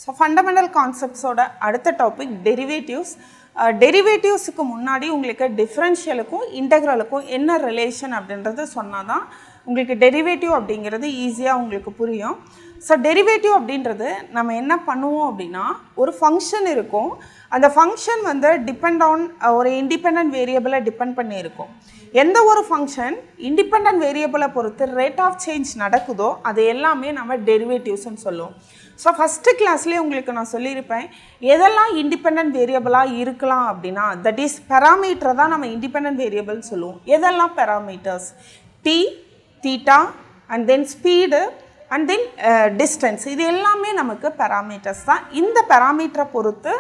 So fundamental concepts ஓட அடுத்த topic derivatives. டெரிவேட்டிவ்ஸ்க்கு முன்னாடி உங்களுக்கு டிஃபரன்ஷியலுக்கும் இன்டெக்ரலுக்கும் என்ன ரிலேஷன் அப்படின்றது சொன்னாதான் உங்களுக்கு டெரிவேட்டிவ் அப்படிங்கிறது ஈஸியாக உங்களுக்கு புரியும். ஸோ டெரிவேட்டிவ் அப்படின்றது நம்ம என்ன பண்ணுவோம் அப்படின்னா, ஒரு ஃபங்க்ஷன் இருக்கும், அந்த ஃபங்க்ஷன் வந்து டிபெண்ட் ஆன் ஒரு இண்டிபெண்ட் வேரியபிளை டிபெண்ட் பண்ணி இருக்கும். எந்த ஒரு ஃபங்க்ஷன் இண்டிபெண்ட் வேரியபிளை பொறுத்து ரேட் ஆஃப் சேஞ்ச் நடக்குதோ அது எல்லாமே நம்ம டெரிவேட்டிவ்ஸ்ன்னு சொல்லுவோம். ஸோ ஃபஸ்ட்டு கிளாஸ்லேயே உங்களுக்கு நான் சொல்லியிருப்பேன், எதெல்லாம் இண்டிபெண்ட் வேரியபிளாக இருக்கலாம் அப்படின்னா, தட் இஸ் பெராமீட்டரை தான் நம்ம இண்டிபெண்ட் வேரியபிள்னு சொல்லுவோம். எதெல்லாம் parameters? T, theta, and then speed, and then distance. இது எல்லாமே நமக்கு பெராமீட்டர்ஸ் தான். இந்த பெராமீட்டரை பொறுத்து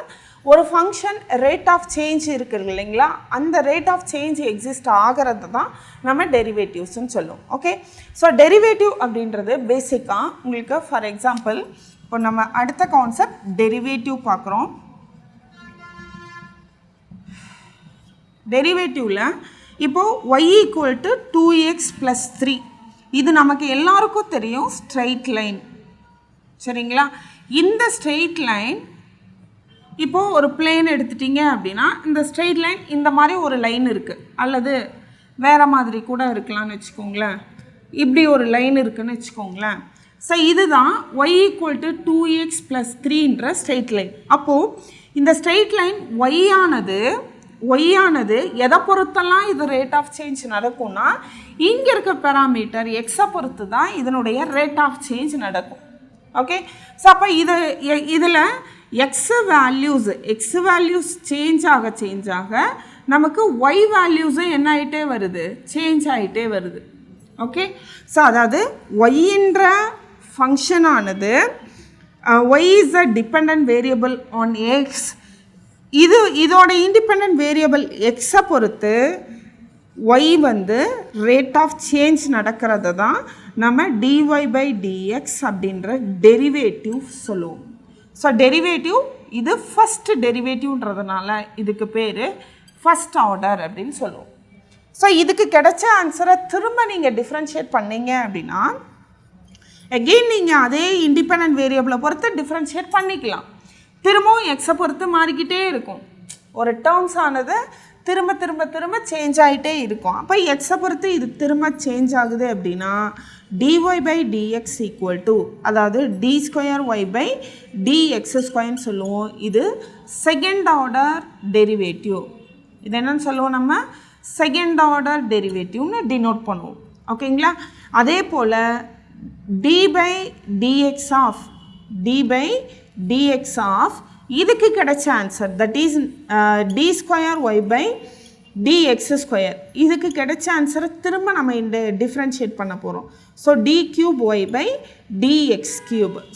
ஒரு ஃபங்க்ஷன் ரேட் ஆஃப் சேஞ்ச் இருக்குது இல்லைங்களா, அந்த ரேட் ஆஃப் சேஞ்ச் எக்ஸிஸ்ட் ஆகிறது தான் நம்ம டெரிவேட்டிவ்ஸ்ன்னு சொல்லுவோம். ஓகே, ஸோ டெரிவேட்டிவ் அப்படின்றது பேசிக்காக உங்களுக்கு ஃபார் எக்ஸாம்பிள் இப்போ நம்ம அடுத்த கான்செப்ட் டெரிவேட்டிவ் பார்க்குறோம். டெரிவேட்டிவில் இப்போது y = 2x + 3 இது நமக்கு எல்லாருக்கும் தெரியும் ஸ்ட்ரெயிட் லைன், சரிங்களா? இந்த ஸ்ட்ரெயிட் லைன் இப்போது ஒரு பிளேன் எடுத்துட்டிங்க அப்படின்னா, இந்த ஸ்ட்ரெயிட் லைன் இந்த மாதிரி ஒரு லைன் இருக்குது, அல்லது வேறு மாதிரி கூட இருக்கலாம்னு வச்சுக்கோங்களேன். இப்படி ஒரு லைன் இருக்குதுன்னு வச்சுக்கோங்களேன். ஸோ இதுதான் y = 2x + 3ன்ற ஸ்ட்ரெயிட் லைன். அப்போது இந்த ஸ்ட்ரெயிட் லைன் y ஆனது எதை பொறுத்தெல்லாம் இது ரேட் ஆஃப் சேஞ்ச் நடக்கும்னா, இங்கே இருக்க பெராமீட்டர் எக்ஸை பொறுத்து தான் இதனுடைய ரேட் ஆஃப் சேஞ்ச் நடக்கும். ஓகே, ஸோ அப்போ இதில் எக்ஸ் வேல்யூஸ் சேஞ்ச் ஆக நமக்கு ஒய் வேல்யூஸும் என்ன ஆகிட்டே வருது, சேஞ்ச் ஆகிட்டே வருது. ஓகே, ஸோ அதாவது ஒய்ன்ற ஃபங்க்ஷனானது y is a dependent variable on x. இதோட இண்டிபெண்ட் வேரியபிள் எக்ஸை பொறுத்து ஒய் வந்து ரேட் ஆஃப் சேஞ்ச் நடக்கிறது தான் நம்ம dy/dx அப்படின்ற டெரிவேட்டிவ் சொல்லுவோம். ஸோ டெரிவேட்டிவ் இது ஃபஸ்ட் டெரிவேட்டிவ்ன்றதுனால இதுக்கு பேர் ஃபஸ்ட் ஆர்டர் அப்படின்னு சொல்லுவோம். ஸோ இதுக்கு கிடைச்ச ஆன்சரை திரும்ப நீங்கள் டிஃப்ரென்ஷியேட் பண்ணீங்க அப்படின்னா, அகெயின் நீங்கள் அதே இண்டிபெண்ட் வேரியபிளை பொறுத்து டிஃப்ரென்ஷியேட் பண்ணிக்கலாம். திரும்பவும் எக்ஸை பொறுத்து மாறிக்கிட்டே இருக்கும். ஒரு டேர்ம்ஸ் ஆனது திரும்ப சேஞ்ச் ஆகிட்டே இருக்கும். அப்போ எக்ஸை பொறுத்து இது திரும்ப சேஞ்ச் ஆகுது அப்படின்னா dy/dx = அதாவது d²y/dx² சொல்லுவோம். இது செகண்ட் ஆர்டர் டெரிவேட்டிவ். இது என்னன்னு சொல்லுவோம், நம்ம செகண்ட் ஆர்டர் டெரிவேட்டிவ்னு டினோட் பண்ணுவோம். ஓகேங்களா? அதே போல் d/dx இதுக்கு கிடைச்ச ஆன்சர் தட் இஸ் d²y/dx². இதுக்கு கிடைச்ச ஆன்சரை திரும்ப நம்ம இந்த டிஃப்ரென்ஷியேட் பண்ண போகிறோம். ஸோ d³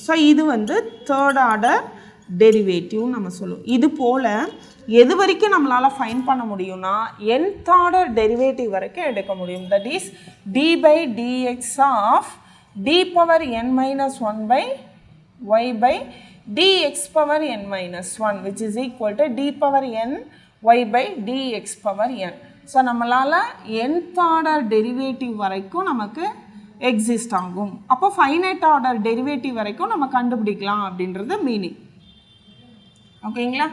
ஸோ இது வந்து தேர்ட் ஆர்டர் டெரிவேட்டிவ் நம்ம சொல்லுவோம். இது போல் எது வரைக்கும் நம்மளால் ஃபைண்ட் பண்ண முடியும்னா nth ஆர்டர் டெரிவேட்டிவ் வரைக்கும் எடுக்க முடியும். That is d/dx d⁻n−1/y/dxn−1 which is equal to d⁻ny/dxn. So நம்மளால் nth ஆர்டர் டெரிவேட்டிவ் வரைக்கும் நமக்கு எக்ஸிஸ்ட் ஆகும். அப்போ ஃபைனைட் ஆர்டர் டெரிவேட்டிவ் வரைக்கும் நம்ம கண்டுபிடிக்கலாம் அப்படின்றது மீனிங். ஓகேங்களா?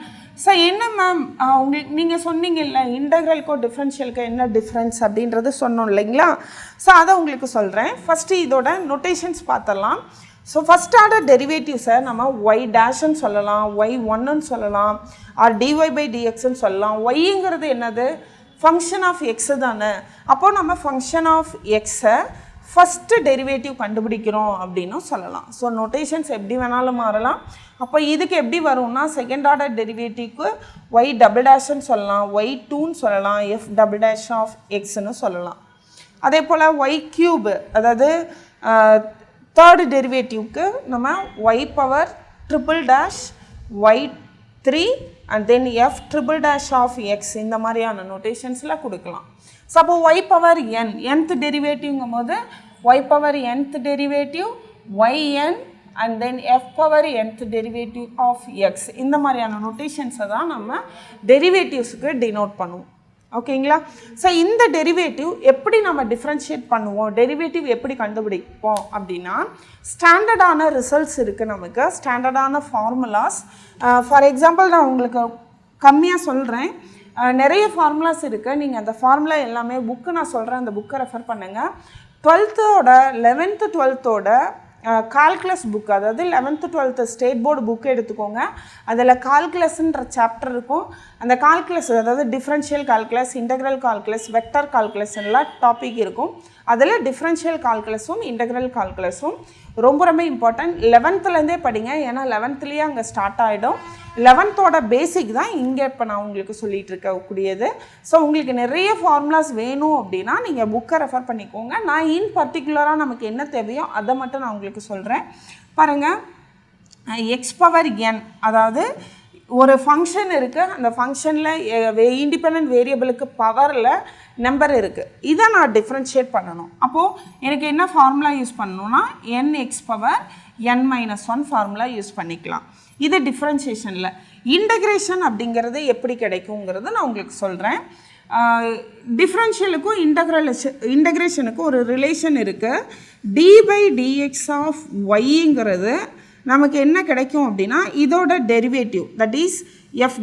ஸோ என்ன மேம் உங்களுக்கு நீங்கள் சொன்னீங்கல்ல, இன்டெக்ரலுக்கும் டிஃப்ரென்ஷியலுக்கும் என்ன டிஃப்ரென்ஸ் அப்படின்றது சொன்னோம் இல்லைங்களா? ஸோ அதை உங்களுக்கு சொல்கிறேன். ஃபஸ்ட்டு இதோட நொட்டேஷன்ஸ் பார்த்துடலாம். ஸோ ஃபஸ்ட் ஆர்டர் டெரிவேட்டிவ்ஸை நம்ம y' சொல்லலாம், y1ன்னு சொல்லலாம், ஆர் dy/dxன்னு சொல்லலாம். ஒய்ங்கிறது என்னது, ஃபங்க்ஷன் ஆஃப் எக்ஸு தானே. அப்போது நம்ம ஃபங்க்ஷன் ஆஃப் எக்ஸை ஃபஸ்ட்டு டெரிவேட்டிவ் கண்டுபிடிக்கிறோம் அப்படின்னும் சொல்லலாம். ஸோ நொட்டேஷன்ஸ் எப்படி வேணாலும் மாறலாம். அப்போ இதுக்கு எப்படி வரும்னா, செகண்ட் ஆர்டர் டெரிவேட்டிவ்க்கு y'' சொல்லலாம், y2ன்னு சொல்லலாம், f''(x)ன்னு சொல்லலாம். அதே போல் y³ அதாவது தேர்டு டெரிவேட்டிவ்க்கு நம்ம y⁻y3 அண்ட் தென் f''(x) இந்த மாதிரியான நோட்டேஷன்ஸில் கொடுக்கலாம். ஸோ அப்போ y⁻n nth டெரிவேட்டிவ்ங்கும் போது y⁻nth derivative yn and then f⁻nth derivative of x இந்த மாதிரியான நோட்டேஷன்ஸை தான் நம்ம டெரிவேட்டிவ்ஸுக்கு டினோட் பண்ணுவோம். ஓகேங்களா? ஸோ இந்த டெரிவேட்டிவ் எப்படி நம்ம டிஃப்ரென்ஷியேட் பண்ணுவோம், டெரிவேட்டிவ் எப்படி கண்டுபிடிப்போம் அப்படின்னா, ஸ்டாண்டர்டான ரிசல்ட்ஸ் இருக்குது நமக்கு, ஸ்டாண்டர்டான ஃபார்முலாஸ். ஃபார் எக்ஸாம்பிள் நான் உங்களுக்கு கம்மியாக சொல்கிறேன், நிறைய ஃபார்முலாஸ் இருக்குது. நீங்கள் அந்த ஃபார்முலா எல்லாமே புக்கு நான் சொல்கிறேன், அந்த புக்கை ரெஃபர் பண்ணுங்கள். 11th 12th கால்குலஸ் புக், அதாவது 11th 12th state board book எடுத்துக்கோங்க. அதில் கால்குலஸ்ன்ற சாப்டர் இருக்கும். அந்த கால்குலஸ், அதாவது differential calculus, integral calculus, vector calculus எல்லாம் டாபிக் இருக்கும். அதில் டிஃப்ரென்ஷியல் கால்குலஸும் இன்டெக்ரல் கால்குலஸும் ரொம்ப ரொம்ப இம்பார்ட்டன்ட். 11th படிங்க, ஏன்னா 11th அங்கே ஸ்டார்ட் ஆகிடும். 11th பேசிக் தான் இங்கே இப்போ நான் உங்களுக்கு சொல்லிகிட்டு இருக்கக்கூடியது. ஸோ உங்களுக்கு நிறைய ஃபார்முலாஸ் வேணும் அப்படின்னா நீங்கள் புக்கை ரெஃபர் பண்ணிக்கோங்க. நான் இன் பர்டிகுலராக நமக்கு என்ன தேவையோ அதை மட்டும் நான் உங்களுக்கு சொல்கிறேன். பாருங்கள், x⁴n, அதாவது ஒரு ஃபங்க்ஷன் இருக்குது, அந்த ஃபங்க்ஷனில் இண்டிபெண்ட் வேரியபிளுக்கு பவரில் நம்பர் இருக்குது. இதை நான் டிஃப்ரென்ஷியேட் பண்ணணும். அப்போது எனக்கு என்ன ஃபார்முலா யூஸ் பண்ணணும்னா nx⁴n−1 ஃபார்முலா யூஸ் பண்ணிக்கலாம். இது டிஃப்ரென்ஷியேஷனில். இன்டகிரேஷன் அப்படிங்கிறது எப்படி கிடைக்குங்கிறது நான் உங்களுக்கு சொல்கிறேன். டிஃப்ரென்ஷியலுக்கும் இன்டகிரேஷனுக்கும் ஒரு ரிலேஷன் இருக்குது. d/dx ஆஃப் ஒய்ங்கிறது நமக்கு என்ன கிடைக்கும் அப்படின்னா, இதோட derivative, that is f'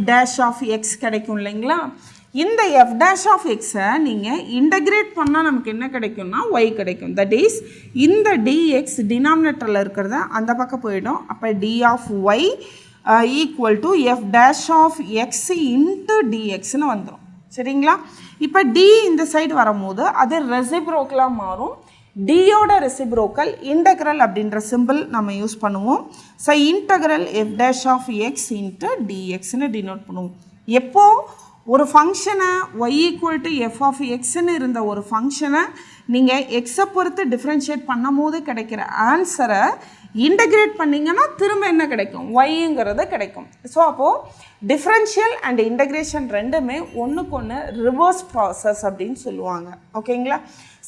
of x கிடைக்கும் இல்லைங்களா? இந்த f' ஆஃப் எக்ஸை நீங்கள் இன்டகிரேட் பண்ணால் நமக்கு என்ன கிடைக்கும்னா y கிடைக்கும். தட் இஸ் இந்த dx டினாமினேட்டரில் இருக்கிறத அந்த பக்கம் போயிடும். அப்போ d of y equal to f' of x into dxன்னு வந்துடும். சரிங்களா? இப்போ d இந்த சைடு வரும்போது அது ரெசிப்ரோக்கலாக மாறும். டியோட ரெசிப்ரோக்கல் இன்டெக்ரல் அப்படின்ற சிம்பிள் நம்ம யூஸ் பண்ணுவோம். So integral f' of x into dxன்னு டினோட் பண்ணுவோம். எப்போ ஒரு ஃபங்க்ஷனை y equal to f of எக்ஸ்ன்னு இருந்த ஒரு ஃபங்க்ஷனை நீங்கள் எக்ஸை பொறுத்து டிஃப்ரென்ஷியேட் பண்ணும் போது கிடைக்கிற ஆன்சரை இன்டகிரேட் பண்ணிங்கன்னா திரும்ப என்ன கிடைக்கும், ஒய்ங்கிறது கிடைக்கும். ஸோ அப்போது டிஃப்ரென்ஷியல் அண்ட் இன்டகிரேஷன் ரெண்டுமே ஒன்றுக்கு ஒன்று ரிவர்ஸ் ப்ராசஸ் அப்படின்னு சொல்லுவாங்க. ஓகேங்களா?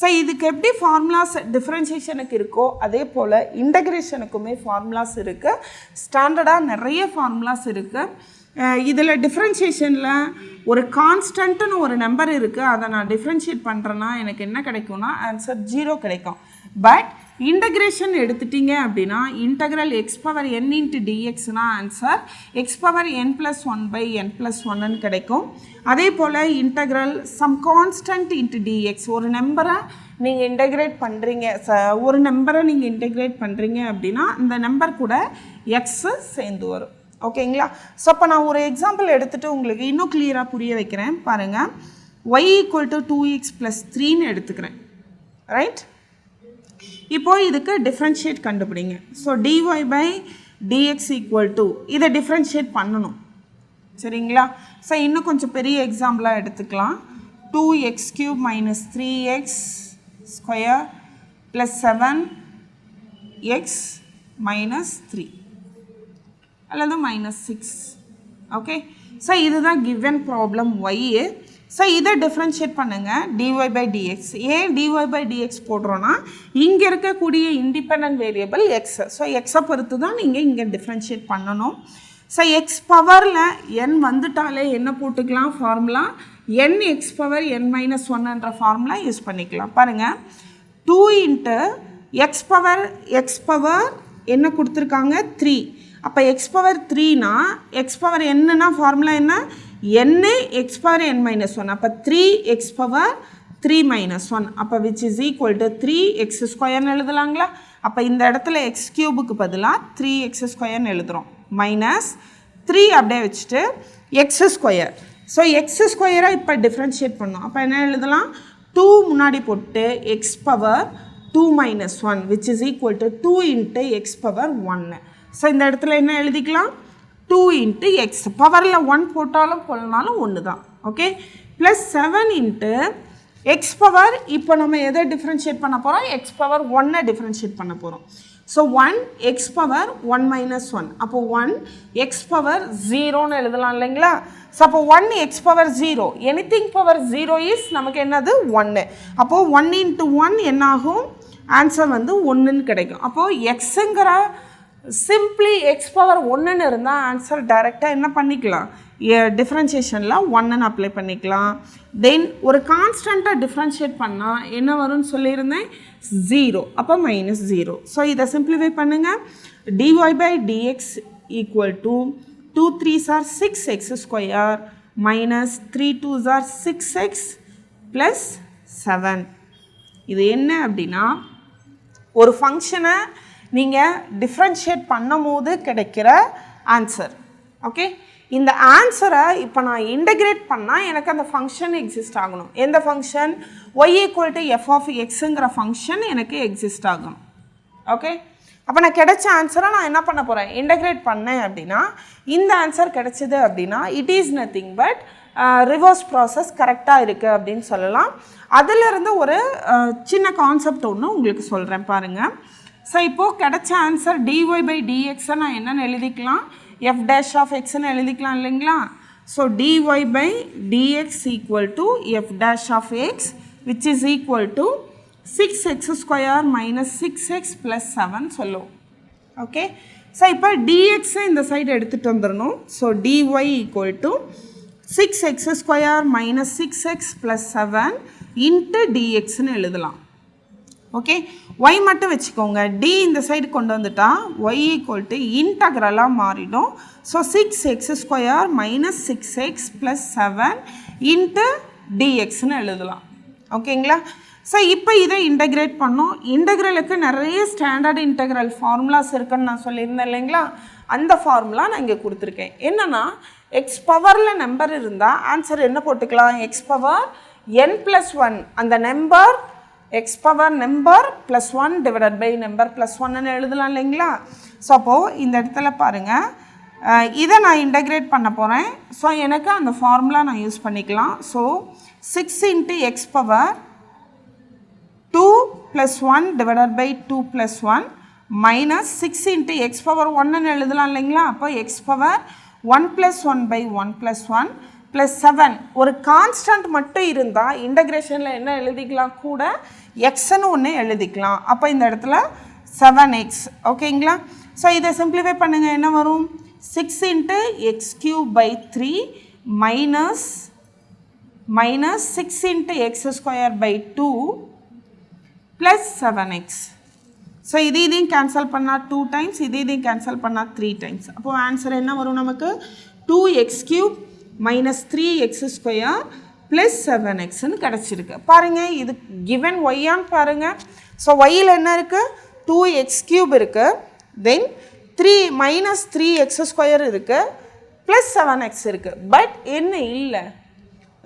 ஸோ இதுக்கு எப்படி ஃபார்முலாஸ் டிஃப்ரென்ஷியேஷனுக்கு இருக்கோ அதே போல் இன்டகிரேஷனுக்குமே ஃபார்முலாஸ் இருக்குது. ஸ்டாண்டர்டாக நிறைய ஃபார்முலாஸ் இருக்குது. இதில் டிஃப்ரென்ஷியேஷனில் ஒரு கான்ஸ்டன்ட்னு ஒரு நம்பர் இருக்குது, அதை நான் டிஃப்ரென்ஷியேட் பண்ணுறேன்னா எனக்கு என்ன கிடைக்கும்னா ஆன்சர் 0 கிடைக்கும். பட் இன்டகிரேஷன் எடுத்துட்டிங்க அப்படின்னா integral x⁴n into dxனா answer x⁴n+1/n+1 கிடைக்கும். அதே போல் integral some constant into dx, ஒரு நம்பரை நீங்கள் இன்டகிரேட் பண்ணுறீங்க, ஒரு நம்பரை நீங்கள் இன்டகிரேட் பண்ணுறீங்க அப்படின்னா இந்த நம்பர் கூட எக்ஸு சேர்ந்து வரும். ஓகேங்களா? ஸோ அப்போ நான் ஒரு எக்ஸாம்பிள் எடுத்துகிட்டு உங்களுக்கு இன்னும் கிளியராக புரிய வைக்கிறேன். பாருங்கள், y ஈக்குவல் டு 2x + 3ன்னு எடுத்துக்கிறேன். ரைட்? இப்போது இதுக்கு டிஃப்ரென்ஷியேட் கண்டுபிடிங்க. ஸோ dy/dx ஈக்குவல் டு, இதை டிஃப்ரென்ஷியேட் பண்ணணும். சரிங்களா? ஸோ இன்னும் கொஞ்சம் பெரிய எக்ஸாம்பிளாக எடுத்துக்கலாம். 2x³ - 3x² + 7x - 3 அல்லது -6. ஓகே? ஸோ இதுதான் கிவன் ப்ராப்ளம் y. ஸோ இதை டிஃப்ரென்ஷியேட் பண்ணுங்கள், dy/dx. ஏன் dy/dx போடுறோன்னா இங்கே இருக்கக்கூடிய இண்டிபெண்ட் வேரியபிள் எக்ஸ். ஸோ எக்ஸை பொறுத்து தான் நீங்கள் இங்கே டிஃப்ரென்ஷியேட் பண்ணணும். ஸோ எக்ஸ் பவரில் n வந்துட்டாலே என்ன போட்டுக்கலாம் ஃபார்முலா, nx⁴n−1 ஃபார்முலா யூஸ் பண்ணிக்கலாம். பாருங்கள், 2 × x பவர் என்ன கொடுத்துருக்காங்க 3. அப்போ x⁴3னா x⁴nனா ஃபார்முலா என்ன, n x⁴n−1. அப்போ 3x⁴3−1. அப்போ which is equal to 3x² எழுதலாங்களா? அப்போ இந்த இடத்துல x³ பதிலாக 3x² எழுதுகிறோம். -3 அப்படியே வச்சுட்டு x². ஸோ x² இப்போ டிஃப்ரென்ஷியேட் பண்ணோம். அப்போ என்ன எழுதலாம், 2 முன்னாடி போட்டு x⁴2−1 which is equal to 2 × x⁴1. So இந்த இடத்துல என்ன எழுதிக்கலாம், 2 × x. பவரில் 1 போட்டாலும் போடனாலும் ஒன்று தான். ஓகே? Plus 7 × x power. இப்போ நம்ம எதை டிஃப்ரென்ஷியேட் பண்ண போகிறோம், x⁴1 டிஃப்ரென்ஷியேட் பண்ண போகிறோம். So 1 x⁴1−1. அப்போ 1 x⁴0ன்னு எழுதலாம் இல்லைங்களா? ஸோ அப்போ 1 x⁴0, எனிதிங் பவர் 0 இஸ் நமக்கு என்னது 1. அப்போது 1 × 1 என்னாகும், ஆன்சர் வந்து 1ன்னு கிடைக்கும். அப்போது எக்ஸுங்கிற சிம்பிளி x⁴1ன்னு இருந்தால் ஆன்சர் டைரெக்டாக என்ன பண்ணிக்கலாம், டிஃப்ரென்ஷியேஷனில் 1ன்னு அப்ளை பண்ணிக்கலாம். தென் ஒரு கான்ஸ்டண்ட்டாக டிஃப்ரென்ஷியேட் பண்ணால் என்ன வரும்னு சொல்லியிருந்தேன் 0, அப்போ -0. ஸோ இதை சிம்பிளிஃபை பண்ணுங்கள். dy by dx equal to 2 3s are 6x square minus 3 2s are 6x plus 7. இது என்ன அப்படின்னா ஒரு ஃபங்க்ஷனை நீங்கள் டிஃப்ரென்ஷியேட் பண்ணும் போது கிடைக்கிற ஆன்சர். ஓகே, இந்த ஆன்சரை இப்போ நான் இன்டகிரேட் பண்ணால் எனக்கு அந்த ஃபங்க்ஷன் எக்ஸிஸ்ட் ஆகணும். எந்த function? y equal to f of xங்கிற ஃபங்க்ஷன் எனக்கு எக்ஸிஸ்ட் ஆகணும். ஓகே, அப்போ நான் கிடைச்ச ஆன்சரை நான் என்ன பண்ண போகிறேன்? இன்டகிரேட் பண்ணேன் அப்படின்னா இந்த ஆன்சர் கிடைச்சிது அப்படின்னா it is nothing but reverse process கரெக்டாக இருக்குது அப்படின்னு சொல்லலாம். அதிலிருந்து ஒரு சின்ன கான்செப்ட் ஒன்று உங்களுக்கு சொல்கிறேன் பாருங்கள். ஸோ இப்போது கிடைச்ச ஆன்சர் dy by dxை நான் என்னென்னு எழுதிக்கலாம்? f dash of xன்னு எழுதிக்கலாம் இல்லைங்களா? So dy by dx equal to f dash of x which is equal to 6x square minus 6x plus 7 சொல்லுவோம். ஓகே, ஸோ இப்போ dxஐ இந்த சைடு எடுத்துகிட்டு வந்துடணும். So dy equal to 6x square minus 6x plus 7 into dxன்னு எழுதலாம். Okay, y மட்டும் வச்சுக்கோங்க. d இந்த side கொண்டு வந்துட்டா y equal to இன்டகிரலாக மாறிடும். So 6x square minus 6x plus 7 into dxன்னு எழுதலாம். ஓகேங்களா? ஸோ இப்போ இதை இன்டகிரேட் பண்ணோம். இன்டகிரலுக்கு நிறைய ஸ்டாண்டர்ட் இன்டகிரல் ஃபார்முலாஸ் இருக்குன்னு நான் சொல்லியிருந்தேன் இல்லைங்களா? அந்த ஃபார்முலா நான் இங்கே கொடுத்துருக்கேன். என்னென்னா எக்ஸ் பவரில் நம்பர் இருந்தால் ஆன்சர் என்ன போட்டுக்கலாம்? எக்ஸ் பவர் n plus 1 அந்த number x power number plus 1 divided by number plus 1ன்னு எழுதலாம் இல்லைங்களா? ஸோ அப்போது இந்த இடத்துல பாருங்கள், இதை நான் இன்டகிரேட் பண்ண போகிறேன். ஸோ எனக்கு அந்த ஃபார்முலா நான் யூஸ் பண்ணிக்கலாம். So 6 into x power 2 plus 1 divided by 2 plus 1 minus 6 into x power 1ன்னு எழுதலாம் இல்லைங்களா? அப்போ x power 1 plus 1 by 1 plus 1 plus 7 ஒரு கான்ஸ்டன்ட் மட்டும் இருந்தால் இன்டகிரேஷனில் என்ன எழுதிக்கலாம்? கூட xன்னு ஒன்று எழுதிக்கலாம். அப்போ இந்த இடத்துல 7x. ஓகேங்களா? ஸோ இதை சிம்பிளிஃபை பண்ணுங்கள். என்ன வரும்? 6 into x cube by 3 minus 6 into x square by 2 plus 7x. So இதையும் கேன்சல் பண்ணால் 2 times, இதையும் கேன்சல் பண்ணால் 3 times. அப்போது ஆன்சர் என்ன வரும் நமக்கு? 2x cube minus 3x square plus 7xன்னு கிடச்சிருக்கு. பாருங்கள், இது given y-ஆன்னு பாருங்கள். ஸோ y-யில் என்ன இருக்குது? 2x cube இருக்குது, தென் 3 minus 3x square இருக்குது, ப்ளஸ் 7x இருக்குது. பட் என்ன இல்லை,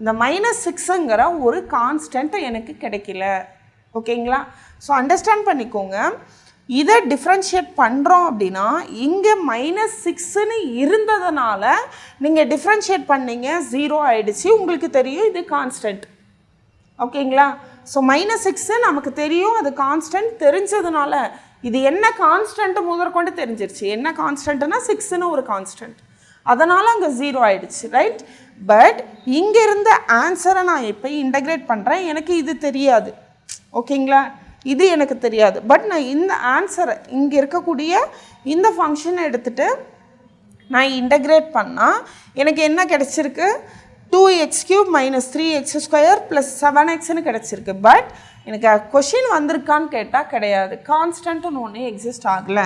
இந்த -6ங்கிற ஒரு கான்ஸ்டன்ட் எனக்கு கிடைக்கல. ஓகேங்களா? ஸோ அண்டர்ஸ்டாண்ட் பண்ணிக்கோங்க. இதை டிஃப்ரென்ஷியேட் பண்ணுறோம் அப்படின்னா இங்கே -6ன்னு இருந்ததுனால நீங்கள் டிஃப்ரென்ஷியேட் பண்ணீங்க, 0 ஆகிடுச்சு. உங்களுக்கு தெரியும் இது கான்ஸ்டன்ட். ஓகேங்களா? ஸோ -6 நமக்கு தெரியும், அது கான்ஸ்டன்ட். தெரிஞ்சதுனால இது என்ன கான்ஸ்டன்ட்டு முதற்கொண்டு தெரிஞ்சிருச்சு. என்ன கான்ஸ்டன்ட்னா 6ன்னு ஒரு கான்ஸ்டன்ட், அதனால் அங்கே 0 ஆகிடுச்சு. ரைட்? பட் இங்கே இருந்த ஆன்சரை நான் இப்போ இன்டகிரேட் பண்ணுறேன். எனக்கு இது தெரியாது. ஓகேங்களா? இது எனக்கு தெரியாது. பட் நான் இந்த ஆன்சரை இங்கே இருக்கக்கூடிய இந்த ஃபங்க்ஷனை எடுத்துகிட்டு நான் இன்டகிரேட் பண்ணால் எனக்கு என்ன கிடச்சிருக்கு? 2x cube minus 3x square plus 7xன்னு கிடச்சிருக்கு. பட் எனக்கு கொஷின் வந்திருக்கான்னு கேட்டால் கிடையாது. கான்ஸ்டன்ட்டுன்னு ஒன்று எக்ஸிஸ்ட் ஆகலை.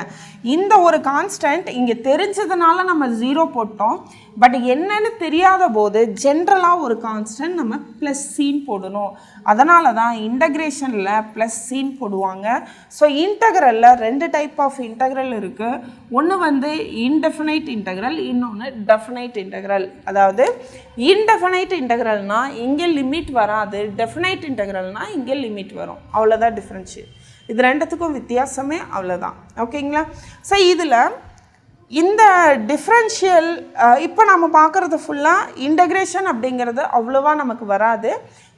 இந்த ஒரு கான்ஸ்டன்ட் இங்கே தெரிஞ்சதுனால நம்ம 0 போட்டோம். பட் என்னன்னு தெரியாத போது ஜென்ரலாக ஒரு கான்ஸ்டன்ட் நம்ம ப்ளஸ் சீன் போடணும். அதனால தான் இன்டகிரேஷனில் ப்ளஸ் சீன் போடுவாங்க. ஸோ இன்டகிரலில் 2 டைப் ஆஃப் இன்டகிரல் இருக்குது. ஒன்று வந்து இன்டெஃபினைட் இன்டகிரல், இன்னொன்று டெஃபினைட் இன்டகிரல். அதாவது இன்டெஃபினைட் இன்டகிரல்னால் இங்கே லிமிட் வராது, டெஃபினைட் இன்டகிரல்னால் இங்கே லிமிட் வரும். அவ்வளோதான் டிஃப்ரென்ஸு. இது ரெண்டுத்துக்கும் வித்தியாசமே அவ்வளோதான். ஓகேங்களா? ஸோ இதில் இந்த டிஃப்ரென்ஷியல் இப்போ நம்ம பார்க்குறது ஃபுல்லாக இன்டகிரேஷன் அப்படிங்கிறது அவ்வளோவா நமக்கு வராது.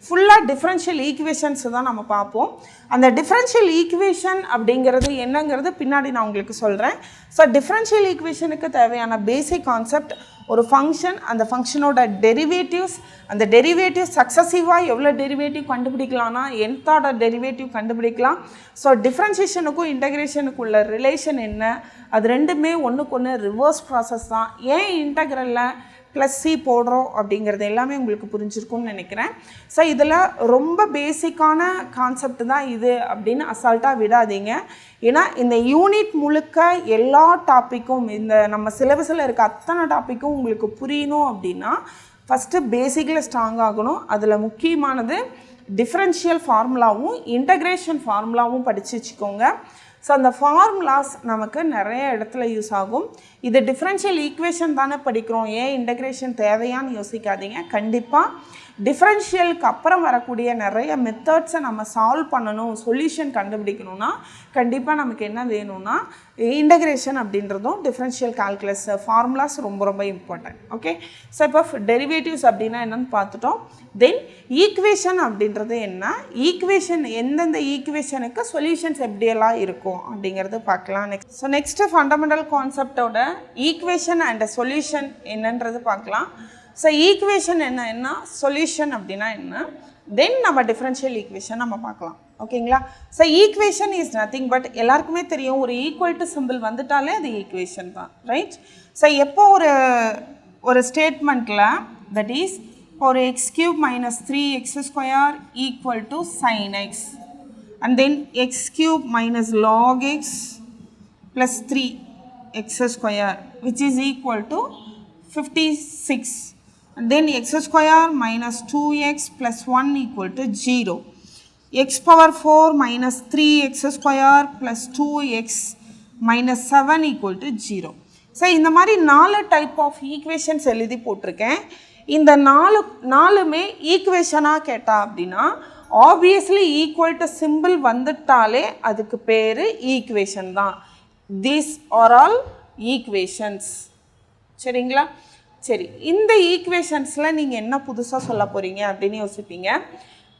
ஃபுல்லாக டிஃப்ரென்ஷியல் ஈக்குவேஷன்ஸ் தான் நம்ம பார்ப்போம். அந்த டிஃப்ரென்ஷியல் ஈக்குவேஷன் அப்படிங்கிறது என்னங்கிறது பின்னாடி நான் உங்களுக்கு சொல்கிறேன். ஸோ டிஃப்ரென்ஷியல் ஈக்குவேஷனுக்கு தேவையான பேசிக் கான்செப்ட், ஒரு ஃபங்க்ஷன், அந்த ஃபங்க்ஷனோட டெரிவேட்டிவ்ஸ், அந்த டெரிவேட்டிவ் சக்ஸசிவாக எவ்வளோ டெரிவேட்டிவ் கண்டுபிடிக்கலாம்னா nth ஆர்டர் டெரிவேட்டிவ் கண்டுபிடிக்கலாம். ஸோ டிஃப்ரென்ஷியேஷனுக்கும் இன்டகிரேஷனுக்குள்ள ரிலேஷன் என்ன, அது ரெண்டுமே ஒன்றுக்கு ஒன்று ரிவர்ஸ் ப்ராசஸ் தான். ஏன் இன்டகிரலில் ப்ளஸ் சி போடுறோம் அப்படிங்கிறது எல்லாமே உங்களுக்கு புரிஞ்சிருக்கும்னு நினைக்கிறேன். ஸோ இதில் ரொம்ப பேசிக்கான கான்செப்ட் தான் இது அப்படின்னு அசால்ட்டாக விடாதீங்க. ஏன்னா இந்த யூனிட் முழுக்க எல்லா டாப்பிக்கும் இந்த நம்ம சிலபஸில் இருக்க அத்தனை டாப்பிக்கும் உங்களுக்கு புரியணும் அப்படின்னா ஃபஸ்ட்டு பேசிக்கில் ஸ்ட்ராங் ஆகணும். அதில் முக்கியமானது டிஃப்ரென்ஷியல் ஃபார்முலாவும் இன்டகிரேஷன் ஃபார்முலாவும் படித்து வச்சுக்கோங்க. ஸோ அந்த ஃபார்முலாஸ் நமக்கு நிறைய இடத்துல யூஸ் ஆகும். இது டிஃப்ரென்ஷியல் ஈக்குவேஷன் தானே படிக்கிறோம், ஏன் இன்டகிரேஷன் தேவையான்னு யோசிக்காதீங்க. கண்டிப்பாக டிஃப்ரென்ஷியலுக்கு அப்புறம் வரக்கூடிய நிறைய மெத்தட்ஸை நம்ம சால்வ் பண்ணணும், சொல்யூஷன் கண்டுபிடிக்கணும்னா கண்டிப்பாக நமக்கு என்ன வேணும்னா இன்டகிரேஷன் அப்படின்றதும் டிஃப்ரென்ஷியல் கால்குலஸ் ஃபார்முலாஸ் ரொம்ப ரொம்ப இம்பார்ட்டன்ட். ஓகே, ஸோ இப்போ டெரிவேட்டிவ்ஸ் அப்படின்னா என்னென்னு பார்த்துட்டோம். தென் ஈக்குவேஷன் அப்படின்றது என்ன, ஈக்குவேஷன் எந்தெந்த ஈக்குவேஷனுக்கு சொல்யூஷன்ஸ் எப்படியெல்லாம் இருக்கும் அப்படிங்கிறது பார்க்கலாம். நெக்ஸ்ட்டு ஃபண்டமெண்டல் கான்செப்டோட ஈக்குவேஷன் அண்ட் சொல்யூஷன் என்னன்றது பார்க்கலாம். ஸோ ஈக்குவேஷன் என்ன, சொல்யூஷன் அப்படின்னா என்ன, தென் நம்ம டிஃப்ரென்ஷியல் ஈக்குவேஷன் நம்ம பார்க்கலாம். ஓகேங்களா? So equation is nothing but எல்லாருக்குமே தெரியும் ஒரு ஈக்குவல் டு சிம்பிள் வந்துட்டாலே அது ஈக்குவேஷன் தான், ரைட்? ஸோ எப்போ ஒரு ஸ்டேட்மெண்ட்டில் தட் இஸ் ஒரு X cube minus 3x square equal to sine X and then X cube minus log X plus 3x square which is equal to 56 and then x square minus 2x plus 1 equal to 0. X power 4 minus 3x square plus 2x minus 7 equal to 0. So, இந்த மாதிரி 4 type of equations எழுதி போட்டிருக்கேன். இந்த நாலுமே ஈக்குவேஷனாக கேட்டா அப்படின்னா obviously equal to symbol வந்துட்டாலே அதுக்கு பேர் ஈக்குவேஷன் தான். These are all equations. சரிங்களா? சரி, இந்த ஈக்குவேஷன்ஸில் நீங்கள் என்ன புதுசாக சொல்ல போகிறீங்க அப்படின்னு யோசிப்பீங்க.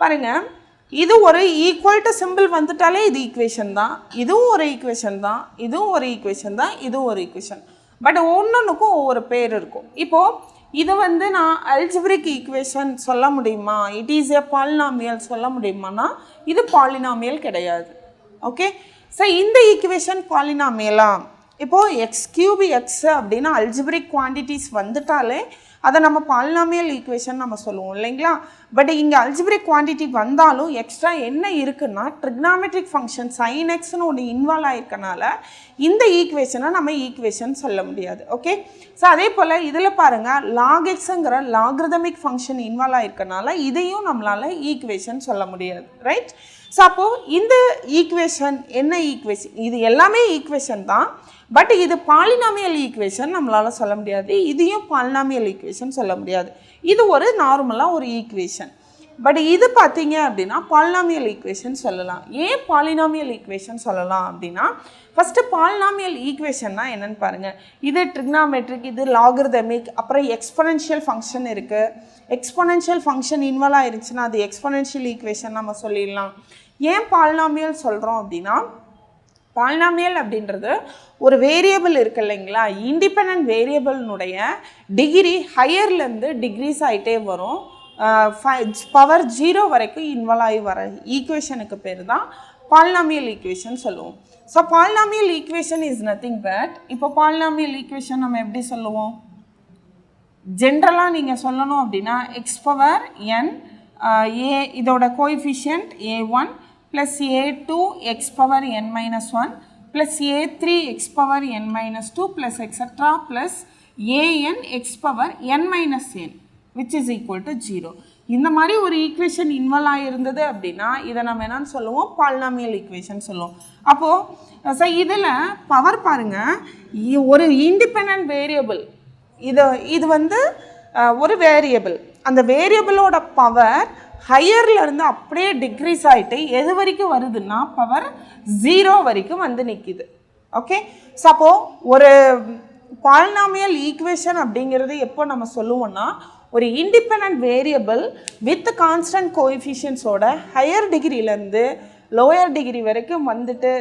பாருங்கள், இது ஒரு ஈக்குவல் டு சிம்பிள் வந்துட்டாலே இது ஈக்குவேஷன் தான், இதுவும் ஒரு ஈக்குவேஷன் தான், இதுவும் ஒரு ஈக்குவேஷன் தான், இதுவும் ஒரு ஈக்குவேஷன். பட் ஒவ்வொன்றுக்கும் ஒவ்வொரு பேர் இருக்கும். இப்போது இது நான் அல்ஜிப்ரிக் ஈக்குவேஷன் சொல்ல முடியுமா, இட் இஸ் எ பாலினாமியல் சொல்ல முடியுமானா இது பாலினாமியல் கிடையாது. ஓகே, ஸோ இந்த ஈக்குவேஷன் பாலினாமியலா? இப்போது எக்ஸ் கியூப் எக்ஸ் அப்படின்னா அல்ஜிப்ரிக் குவான்டிட்டிஸ் வந்துட்டாலே அதை நம்ம பாலினாமியல் ஈக்குவேஷன் நம்ம சொல்லுவோம் இல்லைங்களா? பட் இங்கே அல்ஜிப்ரிக் குவான்டிட்டி வந்தாலும் எக்ஸ்ட்ரா என்ன இருக்குன்னா ட்ரிக்னாமெட்ரிக் ஃபங்க்ஷன் சைன் எக்ஸ்னு ஒன்று இன்வால்வ் ஆகிருக்கனால இந்த ஈக்குவேஷனை நம்ம ஈக்குவேஷன் சொல்ல முடியாது. ஓகே, ஸோ அதே போல் இதில் பாருங்கள் லாக் எக்ஸுங்கிற லாக்ரிதமிக் ஃபங்க்ஷன் இன்வால்வ் ஆகிருக்கனால இதையும் நம்மளால் ஈக்குவேஷன் சொல்ல முடியாது, ரைட்? ஸோ அப்போது இந்த ஈக்குவேஷன் என்ன ஈக்குவேஷன், இது எல்லாமே ஈக்குவேஷன் தான். பட் இது பாலினாமியல் ஈக்குவேஷன் நம்மளால் சொல்ல முடியாது, இதையும் பாலினாமியல் ஈக்குவேஷன் சொல்ல முடியாது. இது ஒரு நார்மலாக ஒரு ஈக்குவேஷன். பட் இது பார்த்தீங்க அப்படின்னா பாலினாமியல் ஈக்குவேஷன் சொல்லலாம். ஏன் பாலினாமியல் ஈக்குவேஷன் சொல்லலாம் அப்படின்னா ஃபஸ்ட்டு பாலினாமியல் ஈக்குவேஷன்னா என்னென்னு பாருங்கள். இது ட்ரிக்னாமெட்ரிக், இது லாகரிதமிக், அப்புறம் எக்ஸ்பொனென்ஷியல் ஃபங்க்ஷன் இருக்குது. எக்ஸ்பொனென்ஷியல் ஃபங்க்ஷன் இன்வால்வ் ஆயிருச்சுன்னா அது எக்ஸ்பொனென்ஷியல் ஈக்குவேஷன் நம்ம சொல்லிடலாம். ஏன் பாலினாமியல் சொல்கிறோம் அப்படின்னா பாலினாமியல் அப்படின்றது ஒரு வேரியபிள் இருக்குது இல்லைங்களா, இண்டிபெண்ட் வேரியபிள்னுடைய டிகிரி ஹையர்லேருந்து டிக்ரீஸ் ஆகிட்டே வரும், பவர் 0 வரைக்கும் இன்வால்வ் ஆகி வர ஈக்குவேஷனுக்கு பேர் தான் பாலினாமியல் ஈக்குவேஷன் சொல்லுவோம். So polynomial equation is nothing but இப்போ பாலினாமியல் ஈக்குவேஷன் நம்ம எப்படி சொல்லுவோம், ஜென்ரலாக நீங்கள் சொல்லணும் அப்படின்னா எக்ஸ் பவர் என் ஏ இதோட coefficient a1 plus a2 x power n minus 1 plus a3 x power n minus 2 plus etc plus an x power n minus n which is equal to 0. இந்த மாதிரி ஒரு ஈக்குவேஷன் இன்வால்வ் ஆகிருந்தது அப்படின்னா இதை நம்ம என்னன்னு சொல்லுவோம், polynomial equation சொல்லுவோம். அப்போது ஸோ இதில் பவர் பாருங்கள், ஒரு இண்டிபெண்ட் வேரியபிள், இது ஒரு வேரியபிள், அந்த வேரியபிளோட பவர் ஹையர்லேருந்து அப்படியே டிக்ரீஸ் ஆகிட்டு எது வரைக்கும் வருதுன்னா பவர் 0 வரைக்கும் வந்து நிற்கிது. ஓகே, ஸோ அப்போது ஒரு பாலினாமியல் ஈக்குவேஷன் அப்படிங்கிறது எப்போ நம்ம சொல்லுவோம்னா ஒரு இண்டிபெண்ட் வேரியபிள் வித் கான்ஸ்டன்ட் கோஎஃபிஷியன்ஸோட ஹையர் டிகிரிலேருந்து லோயர் டிகிரி வரைக்கும் வந்துட்டு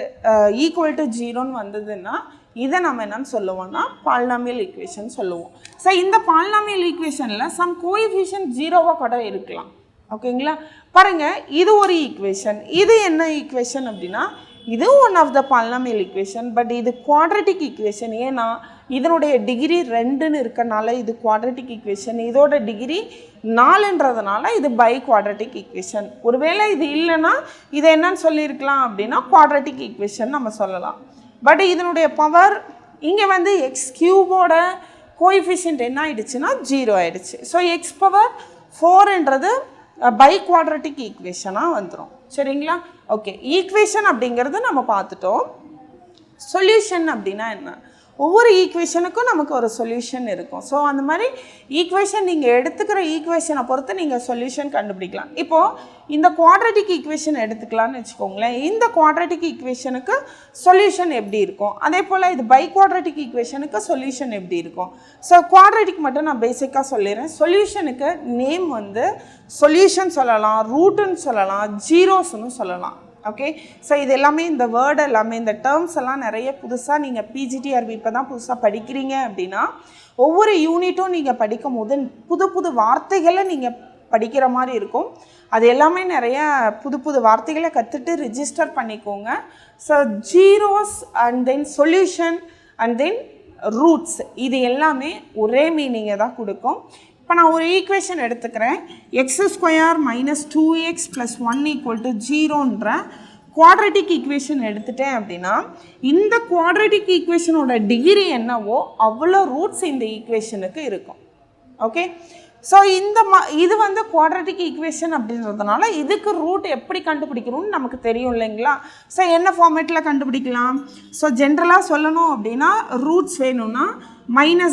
ஈக்குவல் டு 0ன்னு வந்ததுன்னா இதை நம்ம என்னன்னு சொல்லுவோம்னா பாலினாமியல் ஈக்குவேஷன் சொல்லுவோம். ஸோ இந்த பாலினாமியல் ஈக்குவேஷனில் சம் கோஎஃபிஷியன்ட் 0வாக கூட இருக்கலாம். ஓகேங்களா, பாருங்கள் இது ஒரு ஈக்குவேஷன், இது என்ன ஈக்குவேஷன் அப்படின்னா இது one of the polynomial equation. But இது குவாட்ரட்டிக் ஈக்குவேஷன். ஏன்னா இதனுடைய டிகிரி 2ன்னு இருக்கனால இது குவாட்ரட்டிக் ஈக்குவேஷன், இதோட டிகிரி 4ன்றதுனால இது பை குவாட்ரட்டிக் ஈக்குவேஷன். ஒருவேளை இது இல்லைன்னா இதை என்னன்னு சொல்லியிருக்கலாம் அப்படின்னா குவாட்ரட்டிக் ஈக்குவேஷன் நம்ம சொல்லலாம். பட் இதனுடைய பவர் இங்கே வந்து எக்ஸ் கியூபோட கோஎஃபிஷியன்ட் என்ன ஆயிடுச்சுன்னா 0 ஆயிடுச்சு. ஸோ எக்ஸ் பவர் 4ன்றது பை குவாட்ரட்டிக் ஈக்குவேஷனாக வந்துடும். சரிங்களா? ஓகே, ஈக்குவேஷன் அப்படிங்கிறது நம்ம பார்த்துட்டோம். சொல்யூஷன் அப்படின்னா என்ன? ஒவ்வொரு ஈக்குவேஷனுக்கும் நமக்கு ஒரு சொல்யூஷன் இருக்கும். ஸோ அந்த மாதிரி ஈக்குவேஷன் நீங்கள் எடுத்துக்கிற ஈக்குவேஷனை பொறுத்து நீங்கள் சொல்யூஷன் கண்டுபிடிக்கலாம். இப்போது இந்த குவாட்ரட்டிக் ஈக்குவேஷன் எடுத்துக்கலாம்னு வச்சுக்கோங்களேன். இந்த குவாட்ரட்டிக் ஈக்குவேஷனுக்கு சொல்யூஷன் எப்படி இருக்கும், அதே போல் இது பை குவாட்ரட்டிக் ஈக்குவேஷனுக்கு சொல்யூஷன் எப்படி இருக்கும். ஸோ குவாட்ரட்டிக் மட்டும் நான் பேசிக்காக சொல்லிடுறேன். சொல்யூஷனுக்கு நேம் வந்து சொல்யூஷன் சொல்லலாம், ரூட்டுன்னு சொல்லலாம், ஜீரோஸ்ன்னு சொல்லலாம். ஓகே, ஸோ இது எல்லாமே இந்த வேர்டு எல்லாமே இந்த டேர்ம்ஸ் எல்லாம் நிறைய புதுசாக நீங்கள் பிஜிடிஆர்பி இப்போ தான் புதுசாக படிக்கிறீங்க அப்படின்னா ஒவ்வொரு யூனிட்டும் நீங்கள் படிக்கும் போது புது புது வார்த்தைகளை நீங்கள் படிக்கிற மாதிரி இருக்கும். அது எல்லாமே நிறைய புது புது வார்த்தைகளை கற்றுட்டு ரிஜிஸ்டர் பண்ணிக்கோங்க. So zeros and then solution and then roots இது எல்லாமே ஒரே மீனிங்கை தான் கொடுக்கும். இப்போ நான் ஒரு ஈக்குவேஷன் எடுத்துக்கிறேன். x² - 2x + 1 = 0ன்ற குவாட்ரட்டிக் ஈக்குவேஷன் எடுத்துட்டேன் அப்படின்னா இந்த குவாட்ரட்டிக் ஈக்குவேஷனோட டிகிரி என்னவோ அவ்வளோ ரூட்ஸ் இந்த ஈக்குவேஷனுக்கு இருக்கும். ஓகே, ஸோ இது வந்து குவாட்ரட்டிக் ஈக்குவேஷன் அப்படின்றதுனால இதுக்கு ரூட் எப்படி கண்டுபிடிக்கணும்னு நமக்கு தெரியும் இல்லைங்களா? ஸோ என்ன ஃபார்மேட்டில் கண்டுபிடிக்கலாம்? ஸோ ஜென்ரலாக சொல்லணும் அப்படின்னா ரூட்ஸ் வேணும்னா -b ±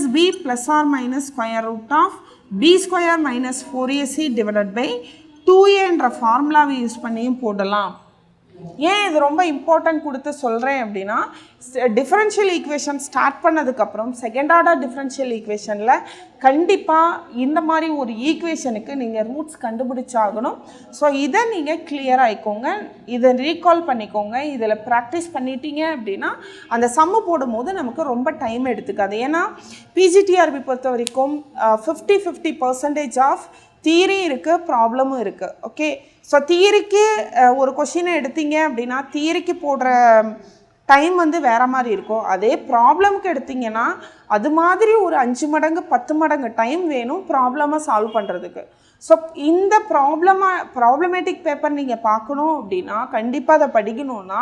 (b² - 4ac) / 2a என்ற ஃபார்முலாவை யூஸ் பண்ணியும் போடலாம். ஏன் இது ரொம்ப இம்பார்ட்டன்ட் கொடுத்து சொல்கிறேன் அப்படின்னா டிஃபரன்ஷியல் ஈக்குவேஷன் ஸ்டார்ட் பண்ணதுக்கப்புறம் செகண்ட் ஆர்டர் டிஃபரன்ஷியல் ஈக்குவேஷனில் கண்டிப்பாக இந்த மாதிரி ஒரு ஈக்குவேஷனுக்கு நீங்கள் ரூட்ஸ் கண்டுபிடிச்சாகணும். ஸோ இதை நீங்கள் கிளியர் ஆகிக்கோங்க, இதை ரீகால் பண்ணிக்கோங்க. இதில் ப்ராக்டிஸ் பண்ணிட்டீங்க அப்படின்னா அந்த சம்மு போடும்போது நமக்கு ரொம்ப டைம் எடுத்துக்காது. ஏன்னா பிஜிடிஆர்பி பொறுத்த வரைக்கும் 50-50% ஆஃப் தியரி இருக்குது, ப்ராப்ளமும் இருக்குது. ஓகே, ஸோ தியரிக்கு ஒரு கொஷினை எடுத்தீங்க அப்படின்னா தியரிக்கு போடுற டைம் வந்து வேறு மாதிரி இருக்கும். அதே ப்ராப்ளமுக்கு எடுத்திங்கன்னா அது மாதிரி ஒரு 5 மடங்கு 10 மடங்கு டைம் வேணும் ப்ராப்ளமை சால்வ் பண்ணுறதுக்கு. ஸோ இந்த ப்ராப்ளமேட்டிக் பேப்பர் நீங்கள் பார்க்கணும் அப்படின்னா கண்டிப்பாக அதை படிக்கணுன்னா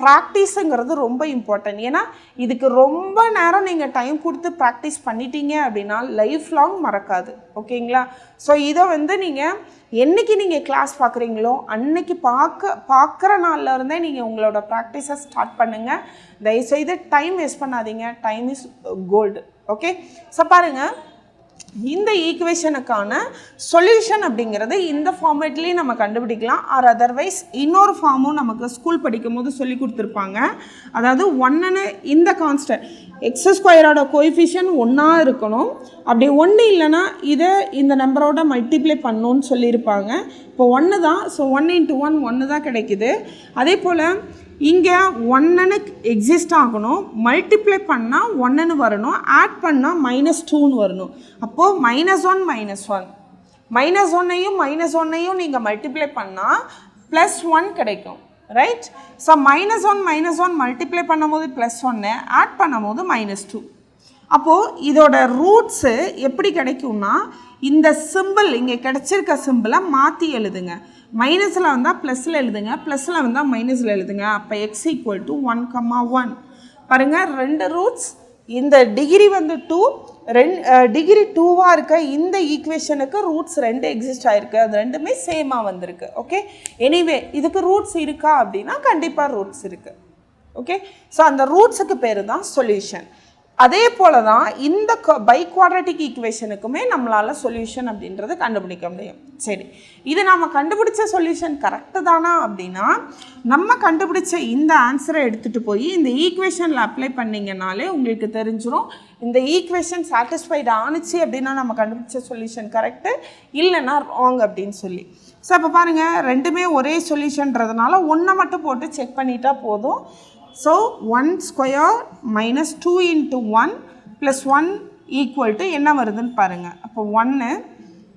ப்ராக்டிஸுங்கிறது ரொம்ப இம்பார்ட்டன்ட். ஏன்னா இதுக்கு ரொம்ப நேரம் நீங்கள் டைம் கொடுத்து ப்ராக்டிஸ் பண்ணிட்டீங்க அப்படின்னா லைஃப் லாங் மறக்காது. ஓகேங்களா? ஸோ இதை வந்து நீங்கள் என்றைக்கு நீங்கள் கிளாஸ் பார்க்குறீங்களோ அன்னைக்கு பார்க்குற நாளில் இருந்தே நீங்கள் உங்களோட ப்ராக்டிஸை ஸ்டார்ட் பண்ணுங்கள். தயவுசெய்து டைம் வேஸ்ட் பண்ணாதீங்க. Time is gold. Okay, so பாருங்கள், இந்த ஈக்குவேஷனுக்கான சொல்யூஷன் அப்படிங்கிறது இந்த ஃபார்மேட்லேயும் நம்ம கண்டுபிடிக்கலாம். ஆர் அதர்வைஸ் இன்னொரு ஃபார்மும் நமக்கு ஸ்கூல் படிக்கும் போது சொல்லி கொடுத்துருப்பாங்க. அதாவது 1ன்னு இந்த கான்ஸ்டன்ட் x² கோஎஃபிஷியன்ட் 1 இருக்கணும். அப்படி 1 இல்லைன்னா இதை இந்த நம்பரோட மல்டிப்ளை பண்ணணும்னு சொல்லியிருப்பாங்க. இப்போ 1 தான். ஸோ 1 × 1 1 தான் கிடைக்குது. அதே போல் இங்கே 1ன்னு எக்ஸிஸ்ட் ஆகணும், மல்டிப்ளை பண்ணால் 1ன்னு வரணும், ஆட் பண்ணால் -2ன்னு வரணும். அப்போது -1 -1 -1ஐயும் -1ஐயும் நீங்கள் மல்டிப்ளை பண்ணால் +1 கிடைக்கும். ரைட்? ஸோ -1 -1 மல்டிப்ளை பண்ணும்போது +1, ஆட் பண்ணும்போது -2. அப்போது இதோட ரூட்ஸு எப்படி கிடைக்கும்னா இந்த சிம்பிள் இங்கே கிடைச்சிருக்க சிம்பிளை மாற்றி எழுதுங்க. மைனஸில் வந்தால் ப்ளஸில் எழுதுங்க, ப்ளஸில் வந்தால் மைனஸில் எழுதுங்க. அப்போ x = 1, 1 பாருங்கள், 2 ரூட்ஸ். இந்த டிகிரி வந்து 2, டிகிரி 2வாக இருக்க இந்த ஈக்குவேஷனுக்கு ரூட்ஸ் 2 எக்ஸிஸ்ட் ஆகிருக்கு. அது ரெண்டுமே சேமாக வந்திருக்கு. ஓகே, எனிவே இதுக்கு ரூட்ஸ் இருக்கா அப்படின்னா கண்டிப்பாக ரூட்ஸ் இருக்குது. ஓகே, ஸோ அந்த ரூட்ஸுக்கு பேர் தான் சொல்யூஷன். அதே போல தான் இந்த பை குவாட்ரட்டிக் ஈக்குவேஷனுக்குமே நம்மளால் சொல்யூஷன் அப்படின்றது கண்டுபிடிக்க முடியும். சரி, இது நம்ம கண்டுபிடிச்ச சொல்யூஷன் கரெக்டு தானா அப்படின்னா நம்ம கண்டுபிடிச்ச இந்த ஆன்சரை எடுத்துகிட்டு போய் இந்த ஈக்குவேஷனில் அப்ளை பண்ணிங்கனாலே உங்களுக்கு தெரிஞ்சிடும் இந்த ஈக்குவேஷன் சாட்டிஸ்ஃபைடு ஆணுச்சு அப்படின்னா நம்ம கண்டுபிடிச்ச சொல்யூஷன் கரெக்டு, இல்லைன்னா ராங் அப்படின்னு சொல்லி. ஸோ இப்போ பாருங்கள், ரெண்டுமே ஒரே சொல்யூஷன்றதுனால 1 மட்டும் போட்டு செக் பண்ணிட்டா போதும். ஸோ 1² - 2 × 1 + 1 = என்ன வருதுன்னு பாருங்கள். அப்போ 1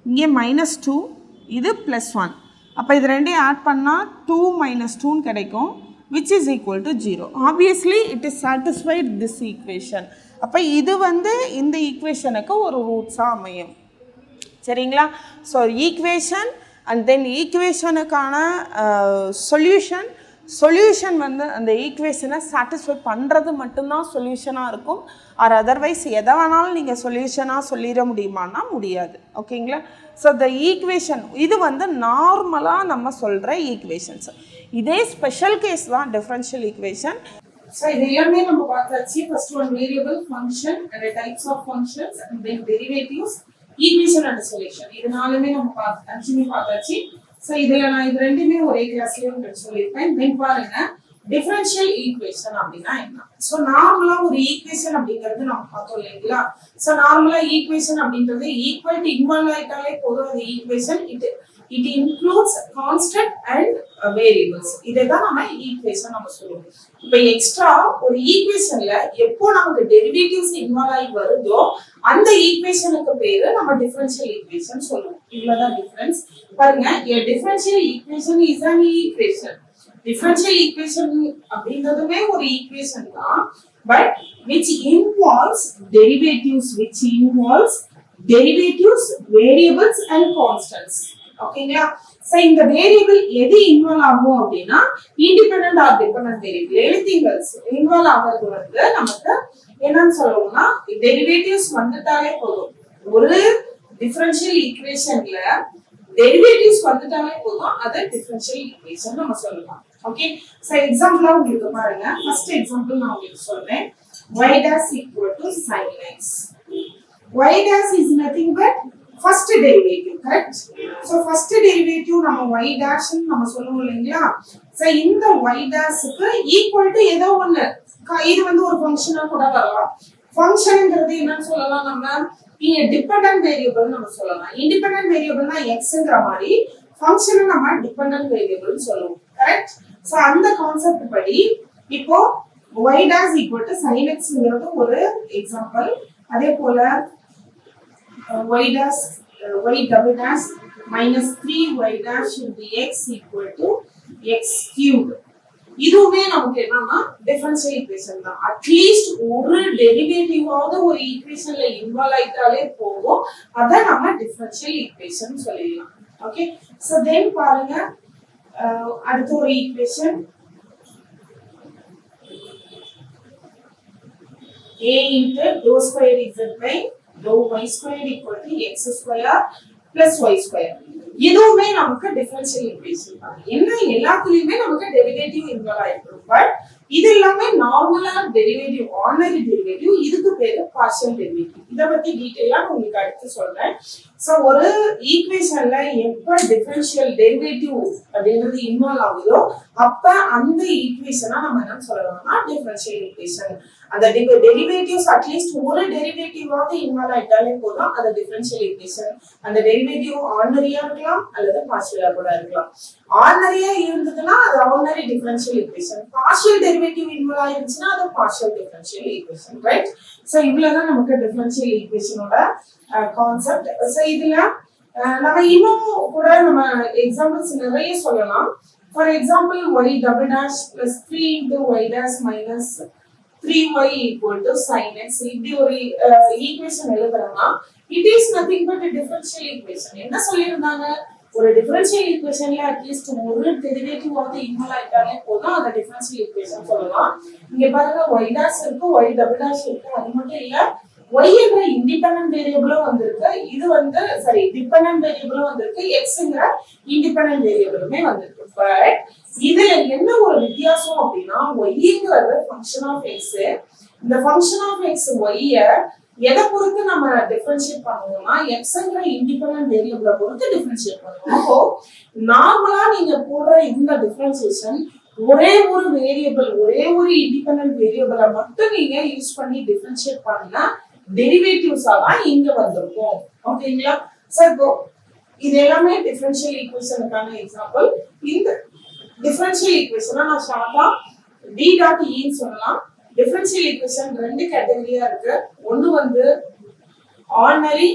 இங்கே -2, இது +1. அப்போ இது ரெண்டையும் ஆட் பண்ணால் 2 - 2ன்னு கிடைக்கும், which is equal to 0. Obviously it is satisfied this equation. அப்போ இது வந்து இந்த ஈக்குவேஷனுக்கு ஒரு ரூட்ஸாக அமையும். சரிங்களா? ஸோ ஈக்குவேஷன் அண்ட் தென் ஈக்குவேஷனுக்கான சொல்யூஷன் வந்து அந்த ஈக்குவேஷனை சாட்டிஸ்ஃபை பண்ணுறது மட்டும்தான் சொல்யூஷனாக இருக்கும். ஆர் அதர்வைஸ் எதை வேணாலும் நீங்கள் சொல்யூஷனாக சொல்லிட முடியுமான்னா முடியாது. ஓகேங்களா? ஸோ த ஈக்குவேஷன் இது வந்து நார்மலாக நம்ம சொல்கிற ஈக்குவேஷன்ஸ். இதே ஸ்பெஷல் கேஸ் தான் டிஃபரன்ஷியல் ஈக்குவேஷன். ஸோ இது எல்லாமே நம்ம பார்த்தாச்சு. First one variable, function and types of functions and then derivatives, equation and solution. இது நாலுமே நம்ம பார்த்தாச்சு. ஸோ இதில் நான் இது ரெண்டுமே ஒரே கிளாஸ்லேயே உங்களுக்கு சொல்லியிருப்பேன். தென் பாருங்க, டிஃபரன்ஷியல் ஈக்குவேஷன் அப்படின்னா என்ன? ஸோ நார்மலாக ஒரு ஈக்குவேஷன் அப்படிங்கிறது நம்ம பார்த்தோம் இல்லைங்களா? ஸோ நார்மலாக ஈக்குவேஷன் அப்படின்றது ஈக்குவல் டு இன்வால்வ் ஆகிட்டாலே போதும். அது equation it includes constant and variables. இதைதான் நம்ம ஈக்குவேஷன் நம்ம சொல்லுவோம். இப்போ எக்ஸ்ட்ரா ஒரு ஈக்குவேஷன்ல எப்போ நமக்கு டெரிவேட்டிவ்ஸ் இன்வால்வ் ஆகி வருதோ அந்த ஈக்குவேஷனுக்கு பேரு நம்ம டிஃபரன்ஷியல் ஈக்குவேஷன் சொல்லுவோம். இவ்வளவுதான் டிஃபரன்ஸ். பாருங்க, a differential equation is an equation. Differential equation அப்படின்றதுமே ஒரு ஈக்குவேஷன் தான், but which involves derivatives, variables and constants. ஓகேங்களா? சோ இந்த வேரியபிள் எது இன்வால்வ் ஆகும் அப்படின்னா independent or dependent variable, anything else involve ஆகிறது வந்து நமக்கு என்னன்னு சொல்லுவோம்னா டெரிவேட்டிவ்ஸ் வந்துட்டாலே போதும். ஒரு டிஃபரன்ஷியல் ஈக்குவேஷன்ல டெரிவேட்டிவ்ஸ் வந்துட்டாலே போதும், அதை டிஃபரன்ஷியல் ஈக்குவேஷன் நம்ம சொல்லலாம். ஓகே? சோ எக்ஸாம்பிளா உங்களுக்கு பாருங்க, ஃபர்ஸ்ட் எக்ஸாம்பிள் நான் உங்களுக்கு சொல்றேன். y dash equal to sin x. y dash is nothing but first derivative, correct? So first derivative நம்ம y dash ன்னு நம்ம சொல்லுவோம் இல்லைங்களா? சோ இந்த y dash க்கு ஈக்குவல் டு ஏதோ ஒண்ணு, இது வந்து ஒரு ஃபங்க்ஷனா கூட வரலாம். ஃபங்க்ஷன்ங்கிறது என்னன்னு சொல்லலாம்? நம்ம டிபெண்டன்ட் வேரியபிள் நம்ம சொல்லலாம். இண்டிபெண்டன்ட் வேரியபிள்னா xங்கற மாதிரி ஃபங்க்ஷனை நம்ம டிபெண்டன்ட் வேரியபிள் சொல்லுவோம், கரெக்ட்? சோ அந்த கான்செப்ட் படி இப்போ y dash equal to sin xங்கிறது ஒரு எக்ஸாம்பிள். அதே போல y double dash minus 3y dash into x equal to x cubed. இதுவுமே நமக்கு என்னன்னா டிஃபரன்ஷியல் ஈக்குவேஷன் தான். அட்லீஸ்ட் ஒரு டெரிவேட்டிவாவது ஒரு ஈக்குவேஷன்ல இன்வால்வ் ஆயிட்டாலே போதும், அத நம்ம டிஃபரன்ஷியல் ஈக்குவேஷன் சொல்லிடலாம். ஓகே? சோ தென் பாருங்க, அடுத்த ஒரு equation a into dou square z by dou y square equal to x square plus y square. இதுவுமே நமக்கு டிஃபரன்ஷியல் ஈக்குவேஷன் தான். என்ன எல்லாத்துலயுமே நமக்கு டெரிவேட்டிவ் இன்வால்வ் ஆயிருக்கு, பட் இது எல்லாமே நார்மலா டெரிவேட்டிவ், ஆர்டினரி டெரிவேட்டிவ். இதுக்கு பேரு பார்ஷியல் டெரிவேட்டிவ். இத பத்தி டீடைலா உங்களுக்கு அடுத்து சொல்றேன். சோ ஒரு ஈக்குவேஷன்ல எப்ப டிஃபரன்ஷியல் டெரிவேட்டிவ் அப்படிங்கிறது இன்வால்வ் ஆகுதோ அப்ப அந்த ஈக்குவேஷனை நம்ம என்ன சொல்லலாம்னா டிஃபரன்ஷியல் ஈக்குவேஷன். அந்த டெரிவேட்டிவ்ஸ் அட்லீஸ்ட் ஒரு டெரிவேட்டிவாவது இன்வால்வ் ஆயிட்டாலே போதும், அது டிஃபரன்ஷியல் ஈக்குவேஷன். அந்த டெரிவேட்டிவ் ஆர்டினரியா இருக்கலாம் அல்லது பார்ஷியலா கூட இருக்கலாம். ஆர்டினரியா இருந்ததுன்னா அது ordinary differential equation. Partial derivative involve ஆயிருச்சுன்னா அது partial differential equation, right? So இவ்வளவுதான் நமக்கு டிஃபரன்ஷியல் ஈக்குவேஷனோட கான்செப்ட். சோ இதுல நம்ம இன்னும் கூட நம்ம எக்ஸாம்பிள்ஸ் நிறைய சொல்லலாம். For example y double dash plus 3 into y dash minus 3y equal to sin x. இப்படி ஒரு equation எழுதுறோம்னா it is nothing but a differential equation. என்ன சொல்லியிருந்தாங்க? ஒரு டிஃபரன்ஷியல் ஈக்குவேஷன்ல அட்லீஸ்ட் ஒரு டெரிவேட்டிவ் வந்து இன்வால்வ் ஆயிட்டாலே போதும், அதை டிஃபரன்ஷியல் ஈக்குவேஷன் சொல்லலாம். இங்க பாருங்க, y dash இருக்கு, y double dash இருக்கு. அது மட்டும் இல்ல, y என்ற இண்டிபெண்டன்ட் வேரியபிளும் வந்திருக்கு. இது வந்து சரி டிபெண்டன்ட் வேரியபிளும் வந்திருக்கு, xங்கற இண்டிபெண்டன்ட் வேரியபிளுமே வந்திருக்கு. பட் இதுல என்ன ஒரு வித்தியாசம் அப்படின்னா, yங்கிறது ஃபங்க்ஷன் ஆஃப் x. இந்த ஃபங்க்ஷன் ஆஃப் x y-ய எதை பொறுத்து நம்ம டிஃபரன்ஷியேட் பண்ணுவோம்னா xங்கற இண்டிபெண்டன்ட் வேரியபிளை பொறுத்து டிஃபரன்ஷியேட் பண்ணுவோம். அப்போ நார்மலா நீங்க போடுற இந்த டிஃபரன்ஷியேஷன் ஒரே ஒரு வேரியபிள், ஒரே ஒரு இண்டிபெண்டன்ட் வேரியபிளை மட்டும் நீங்க யூஸ் பண்ணி டிஃபரன்ஷியேட் பண்ணா டெரிவேட்டிவ்ஸா தான் இங்க வந்திருக்கும். ஓகேங்களா? சோ இது எல்லாமே டிஃபரன்ஷியல் ஈக்குவேஷனுக்கான எக்ஸாம்பிள். இந்த டிஃபரன்ஷியல் ஈக்குவேஷனை நான் ஷார்ட்டா d டாட் e ன்னு சொல்லலாம். டிஃபரன்ஷியல் ஈக்குவேஷன் ரெண்டு கேட்டகரியா இருக்கு. ஒன்னு வந்து ஆர்டினரி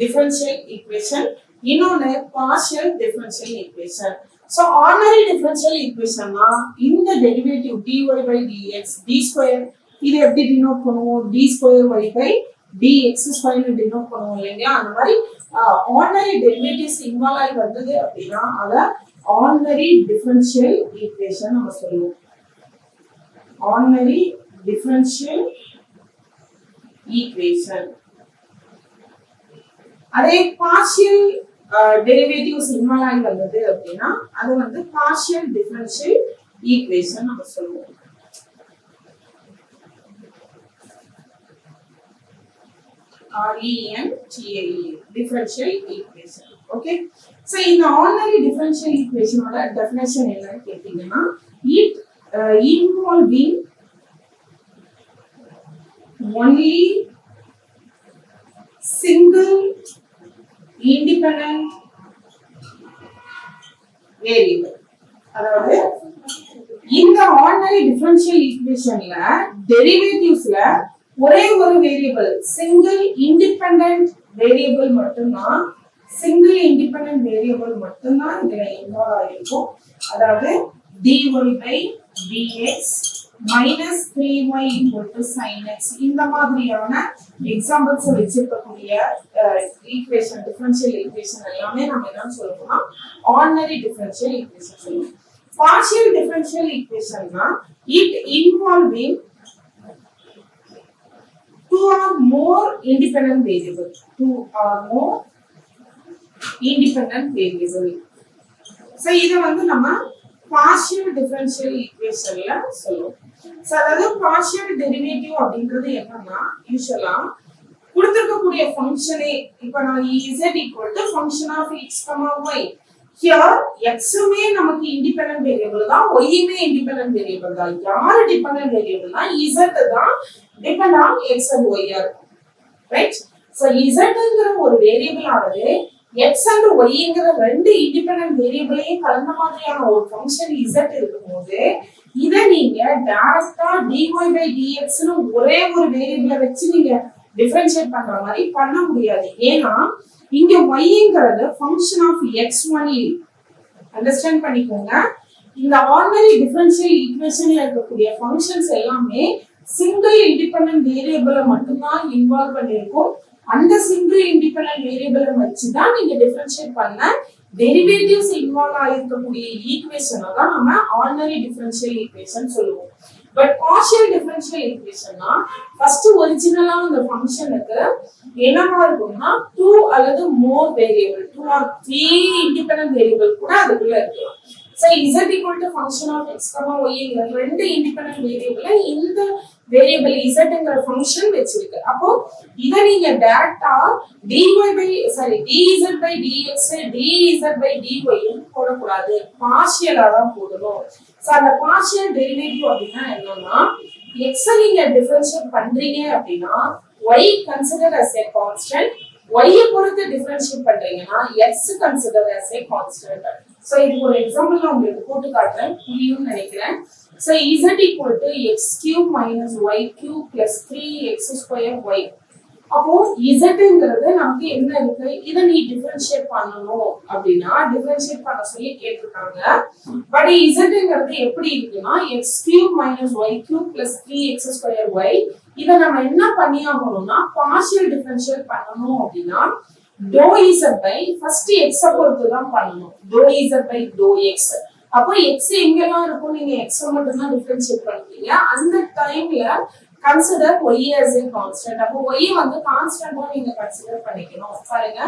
டிஃபரன்ஷியல் ஈக்குவேஷன், இன்னொன்னு partial differential equation. So ordinary differential ஈக்குவேஷன்னா இந்த derivative dy by dx d square இது எப்படி டினோட் பண்ணுவோம்? D square y by dx square denote பண்ணுவோம் இல்லைங்களா? அந்த மாதிரி ஆர்டினரி டெரிவேட்டிவ்ஸ் இன்வால்வ் ஆகி வந்தது அப்படின்னா அதை ஆர்டினரி டிஃபரன்ஷியல் ஈக்குவேஷன் நம்ம சொல்லுவோம். Ordinary differential equation. அதே பார்ஷியல் டெரிவேட்டிவ்ஸ் இன்வால்வ் ஆகி வந்தது அப்படின்னா அது வந்து பார்ஷியல் டிஃபரன்ஷியல் ஈக்குவேஷன் நம்ம சொல்லுவோம். RENTAE differential equation. Okay, so இந்த ordinary differential equation ஓட definition என்னன்னு கேட்டீங்கன்னா it involving only single independent variable. அதாவது இந்த ordinary differential equationல derivatives-ல ஒரே ஒரு வேரியபிள் சிங்கிள் இண்டிபெண்டன்ட் வேரியபிள் மட்டும்தான் இதுல இன்வால்வ் ஆயிருக்கும். அதாவது dy by dx minus 3y equal to sin x. இந்த மாதிரியான எக்ஸாம்பிள்ஸ் வச்சிருக்கக்கூடிய ஈக்குவேஷன் டிஃபரன்ஷியல் ஈக்குவேஷன் எல்லாமே நம்ம என்ன சொல்லுவோம்னா ஆர்டினரி டிஃபரன்ஷியல் ஈக்குவேஷன் சொல்லுவோம். பார்ஷியல் டிஃபரன்ஷியல் ஈக்குவேஷன்னா it involving two or more independent variable. So இத வந்து நம்ம partial differential equationல சொல்லுவோம். சோ அதாவது partial derivative அப்படிங்கிறது என்னன்னா யூசுவலா கொடுத்திருக்கக்கூடிய ஃபங்க்ஷனே இப்ப நான் z equal to function of x, y. Here x மே நமக்கு இண்டிபெண்டன்ட் வேரியபிள் தான், y மே இண்டிபெண்டன்ட் வேரியபிள் தான். யார் டிபெண்டன்ட் வேரியபிள் தான் z தான் depend on x and y இருக்கும். Right? So z ங்கற ஒரு வேரியபிள் ஆனது x and y ங்கற ரெண்டு இண்டிபெண்டன்ட் வேரியபிளையும் கலந்த மாதிரியான ஒரு ஃபங்க்ஷன் z இருக்கும்போது இத நீங்க டைரக்டா dy by dx னு ஒரே ஒரு வேரியபிளை வச்சு நீங்க டிஃபரன்ஷியேட் பண்ற மாதிரி பண்ண முடியாது. ஏன்னா இங்க y ங்கறது function of x only. Understand பண்ணிக்கோங்க. இந்த ஆர்டினரி டிஃபரன்ஷியல் ஈக்குவேஷன்ல இருக்கக்கூடிய ஃபங்க்ஷன்ஸ் எல்லாமே சிங்கிள் இண்டிபெண்டன்ட் வேரியபிளை மட்டும்தான் இன்வால்வ் பண்ணிருக்கும். அந்த சிங்கிள் இண்டிபெண்டன்ட் வேரியபிளை வச்சு தான் நீங்க டிஃபரன்ஷியேட் பண்ண டெரிவேட்டிவ்ஸ் இன்வால்வ் ஆயிருக்கக்கூடிய ஈக்குவேஷனை தான் நம்ம ஆர்டினரி டிஃபரன்ஷியல் ஈக்குவேஷன் சொல்லுவோம். பட் பார்ஷியல் டிஃபரன்ஷியல் ஈக்குவேஷன்னா ஃபர்ஸ்ட் ஒரிஜினலா அந்த ஃபங்க்ஷனுக்கு என்னவா இருக்கும்னா 2 அல்லது மோர் வேரியபிள் 2 or 3 இண்டிபெண்டன்ட் வேரியபிள் கூட அதுக்குள்ள இருக்கலாம். So z equal to function of x, y ங்கற ரெண்டு இண்டிபெண்டன்ட் வேரியபிள இந்த வேரியபிள் z ங்கற ஃபங்க்ஷன் வெச்சிருக்கு. அப்போ இத நீங்க டைரக்டா dz by dx dz by dy ன்னு போட கூடாது. பார்ஷியலா தான் போடணும். சோ அந்த பார்ஷியல் டெரிவேட்டிவ் அப்படினா என்னன்னா x நீங்க டிஃபரன்ஷியேட் பண்றீங்க அப்படினா y consider as a constant, y பொறுத்து டிஃபரன்ஷியேட் பண்றீங்கன்னா x consider as a constant. So இதுக்கு ஒரு எக்ஸாம்பிள் நான் உங்களுக்கு போட்டு காட்டுறேன், புரியும்னு நினைக்கிறேன். So z equal to x cube minus y cube plus 3x square y. அப்போ z ங்கிறது நமக்கு என்ன இருக்கு? இத நீ டிஃபரன்ஷியேட் பண்ணனும் அப்படினா டிஃபரன்ஷியேட் பண்ண சொல்லி கேட்டிருக்காங்க. பட் z ங்கிறது எப்படி இருக்குன்னா x cube minus y cube plus 3x square y. இத நம்ம என்ன பண்ணியாகணும்னா பார்ஷியல் டிஃபரன்ஷியேட் பண்ணனும் அப்படினா dou z by first x பொறுத்து தான் பண்ணனும். dou z by dou x. அப்போ x எங்கெல்லாம் இருக்கும் நீங்க x மட்டும் தான் டிஃபரன்ஷியேட் பண்ணுவீங்க. அந்த டைம்ல consider y as a constant. அப்போ y வந்து கான்ஸ்டன்ட்டா நீங்க கன்சிடர் பண்ணிக்கணும். பாருங்க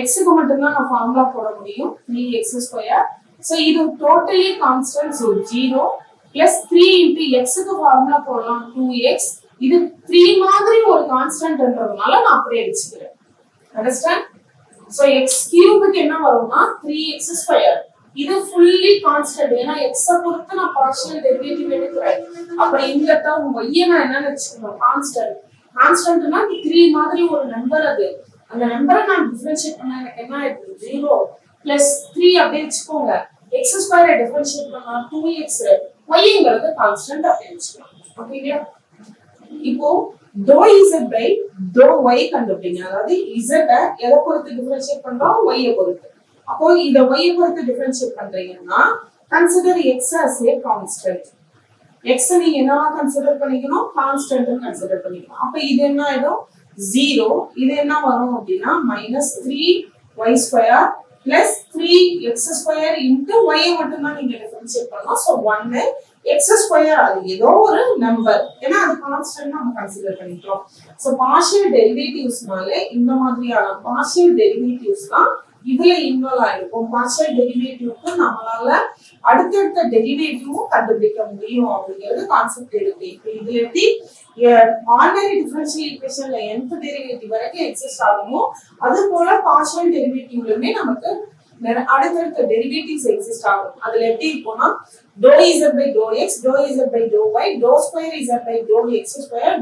x க்கு மட்டும் தான் நான் ஃபார்முலா போட முடியும் 3x ஸ்கொயர். சோ இது totally constant, so 0 plus 3 into x க்கு ஃபார்முலா போடலாம் 2x. இது 3 மாதிரி ஒரு கான்ஸ்டன்ட்ன்றதுனால நான் அப்படியே வெச்சுக்கிறேன். Understand? So x cube க்கு என்ன வரும்னா 3x square. இது fully constant. ஏனா x பொறுத்து நான் பார்ஷியல் டெரிவேட்டிவ் எடுக்கிறேன். அப்ப இந்த டேர்ம் y நான் என்ன வெச்சுக்கணும்? கான்ஸ்டன்ட். கான்ஸ்டன்ட்னா 3 மாதிரி ஒரு நம்பர் அது. அந்த நம்பரை நான் டிஃபரன்ஷியேட் பண்ணா எனக்கு என்ன ஆயிடுது? 0 plus 3 அப்படியே வெச்சுக்கோங்க. x square டிஃபரன்ஷியேட் பண்ணா 2x. y ங்கிறது கான்ஸ்டன்ட் அப்படியே வெச்சுக்கலாம். ஓகேங்களா? இப்போ dou z by dou y கண்டுபிடிங்க. அதாவது z எதை பொறுத்து டிஃபரன்ஷியேட் பண்றோம்? y பொறுத்து. அப்போ இத y பொறுத்து டிஃபரன்ஷியேட் பண்றீங்கன்னா consider x as a constant. x நீங்க என்னவா கன்சிடர் பண்ணிக்கணும், கான்ஸ்டன்ட் கன்சிடர் பண்ணிக்கணும். அப்ப இது என்ன ஆயிடும் 0, இது என்ன வரும் அப்படின்னா -3y² plus 3x² into y மட்டும் தான் நீங்க டிஃபரன்ஷியேட் பண்ணனும். சோ 1 x² அது ஏதோ ஒரு நம்பர், ஏன்னா அது கான்ஸ்டன்ட் நம்ம கன்சிடர் பண்ணிக்கிறோம். சோ பார்ஷியல் டெரிவேட்டிவ்ஸ்னால இந்த மாதிரியான பார்ஷியல் டெரிவேட்டிவ்ஸ் தான் இதுல இன்வால்வ் ஆயிருக்கும். பார்ஷியல் டெரிவேட்டிவ்க்கு நம்மளால அடுத்தடுத்த டெரிவேட்டிவும் கண்டுபிடிக்க முடியும் அப்படிங்கிறது கான்செப்ட் இருக்கு. இப்போ இது எப்படி ஆர்டினரி டிஃபரன்ஷியல் ஈக்குவேஷன்ல nth டெரிவேட்டிவ் வரைக்கும் எக்ஸிஸ்ட் ஆகுமோ அது போல பார்ஷியல் டெரிவேட்டிவ்லயுமே நமக்கு அடுத்தடுத்த டெரிவேட்டிவ்ஸ் எக்ஸிஸ்ட் ஆகும். அதுல எப்படி இருக்கும்னா ∂z by ∂x, ∂z by ∂y, ∂2z by ∂x²,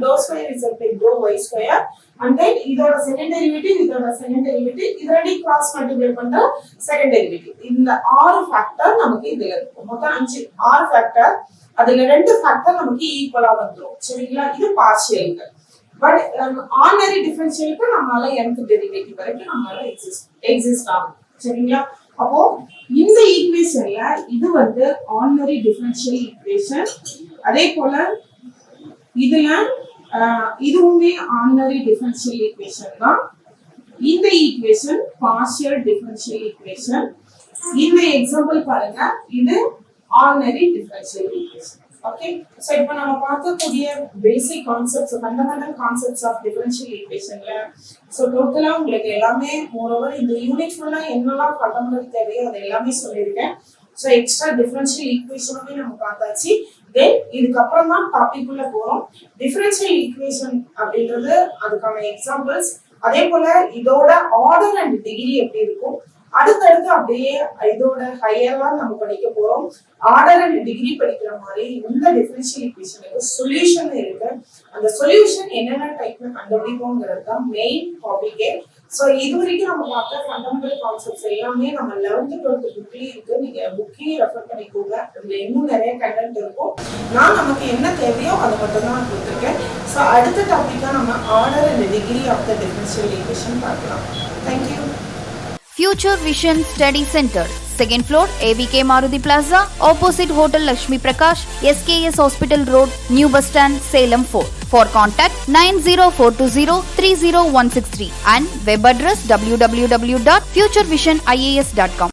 ∂2z by ∂y², and then இதோட செகண்ட் டெரிவேட்டிவ், இதோட செகண்ட் டெரிவேட்டிவ், இது ரெண்டையும் கிராஸ் மல்டிப்ளை பண்ற செகண்ட் டெரிவேட்டிவ். இந்த 6 ஃபேக்டர் நமக்கு இதுல இருக்கும். மொத்தம் 6 ஃபேக்டர், அதுல 2 ஃபேக்டர் நமக்கு ஈக்குவலா வந்துரும். சரிங்களா? இது பார்ஷியலுக்கு. பட் ஆர்டினரி டிஃபரன்ஷியலுக்கு நம்மளால nth டெரிவேட்டிவ் வரைக்கும் நம்மளால எக்ஸிஸ்ட் ஆகும். சரிங்களா? அப்போ இந்த ஈக்குவேஷன்ல இது வந்து ஆர்டினரி டிஃபரன்ஷியல் ஈக்குவேஷன். அதே போல இதுல இதுவுமே ஆர்டினரி டிஃபரன்ஷியல் ஈக்குவேஷன் தான். இந்த ஈக்குவேஷன் பார்ஷியல் டிஃபரன்ஷியல் ஈக்குவேஷன். இந்த எக்ஸாம்பிள் பாருங்க, இது ordinary differential equation. Okay, so இப்போ நம்ம பார்க்கக்கூடிய basic concepts, fundamental concepts of differential ஈக்குவேஷன்ல சோ டோட்டலா உங்களுக்கு எல்லாமே மோரோவர் இந்த யூனிட் ஃபுல்லா என்னெல்லாம் ஃபண்டமெண்டல் தேவையோ அது எல்லாமே சொல்லியிருக்கேன். சோ எக்ஸ்ட்ரா டிஃபரன்ஷியல் ஈக்குவேஷனுமே நம்ம பார்த்தாச்சு. தென் இதுக்கப்புறம் தான் டாபிக் உள்ள போறோம். டிஃபரன்ஷியல் ஈக்குவேஷன் அப்படின்றது அதுக்கான எக்ஸாம்பிள்ஸ், அதே போல இதோட ஆர்டர் அண்ட் டிகிரி எப்படி இருக்கும், அடுத்தடுத்து அப்படியே இதோட ஹையரா நம்ம படிக்க போறோம். ஆர்டர் அண்ட் டிகிரி படிக்கிற மாதிரி இந்த டிஃபரன்ஷியல் ஈக்குவேஷனுக்கு சொல்யூஷன் இருக்கு. அந்த சொல்யூஷன் என்னென்ன டைப்ல கண்டுபிடிப்போங்கிறது தான் மெயின் டாபிக்கே. சோ இது வரைக்கும் நம்ம பார்த்த ஃபண்டமெண்டல் கான்செப்ட்ஸ் எல்லாமே நம்ம 11th 12th புக்லயே இருக்கு. நீங்க புக்கையும் ரெஃபர் பண்ணிக்கோங்க. இதுல இன்னும் நிறைய கண்டென்ட் இருக்கும். நான் நமக்கு என்ன தேவையோ அதை மட்டும் தான் நான் கொடுத்துருக்கேன். ஸோ அடுத்த டாபிக்கா நம்ம order and degree of the differential equation பார்க்கலாம். Thank you. Future Vision Study Center, 2nd floor, AVK Maruti Plaza, opposite Hotel Lakshmi Prakash, SKS Hospital Road, New Bus Stand, Salem 4. For contact 90420 30163 and web address www.futurevision.ias.com.